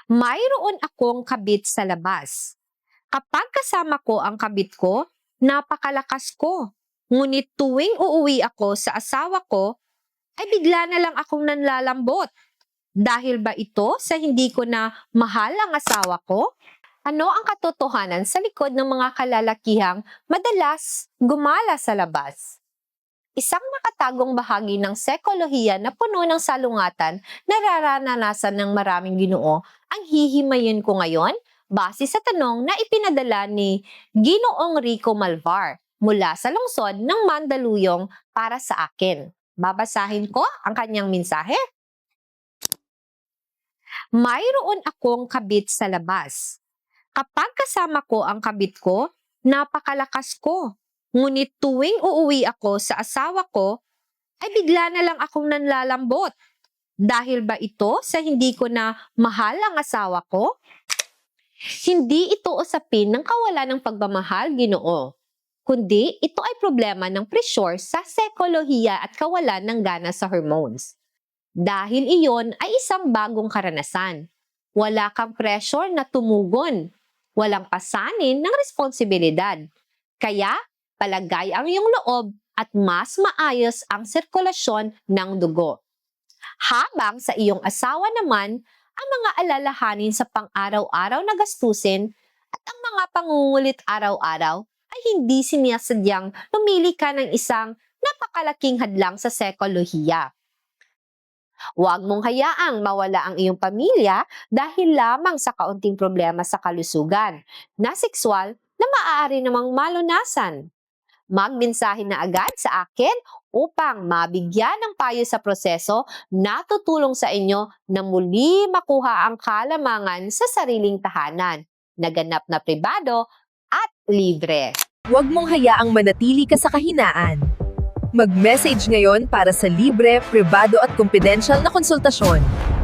Mayroon akong kabit sa labas. Kapag kasama ko ang kabit ko, napakalakas ko. Ngunit tuwing uuwi ako sa asawa ko, ay bigla na lang akong nanlalambot. Dahil ba ito sa hindi ko na mahal ang asawa ko? Ano ang katotohanan sa likod ng mga kalalakihang madalas gumala sa labas? Isang nakatagong bahagi ng sekolohiya na puno ng salungatan na nararanasan ng maraming Ginoo ang hihimayin ko ngayon base sa tanong na ipinadala ni Ginoong Rico Malvar mula sa lungsod ng Mandaluyong para sa akin. Babasahin ko ang kanyang mensahe. Mayroon akong kabit sa labas. Kapag kasama ko ang kabit ko, napakalakas ko. Ngunit tuwing uuwi ako sa asawa ko, ay bigla na lang akong nanlalambot. Dahil ba ito sa hindi ko na mahal ang asawa ko? Hindi ito usapin ng kawalan ng pagmamahal, Ginoo. Kundi ito ay problema ng pressure sa sekolohiya at kawalan ng gana sa hormones. Dahil iyon ay isang bagong karanasan. Wala kang pressure na tumugon. Walang pasanin ng responsibilidad. Kaya, palagay ang iyong loob at mas maayos ang sirkulasyon ng dugo. Habang sa iyong asawa naman, ang mga alalahanin sa pang-araw-araw na gastusin at ang mga pangungulit araw-araw ay hindi sinasadyang lumili ka ng isang napakalaking hadlang sa sekolohiya. Huwag mong hayaang mawala ang iyong pamilya dahil lamang sa kaunting problema sa kalusugan na sexual na maaari namang malunasan. Magmensahe na agad sa akin upang mabigyan ng payo sa proseso na tutulong sa inyo na muli makuha ang kalamangan sa sariling tahanan, naganap na pribado at libre. Huwag mong hayaang manatili ka sa kahinaan. Mag-message ngayon para sa libre, pribado at confidential na konsultasyon.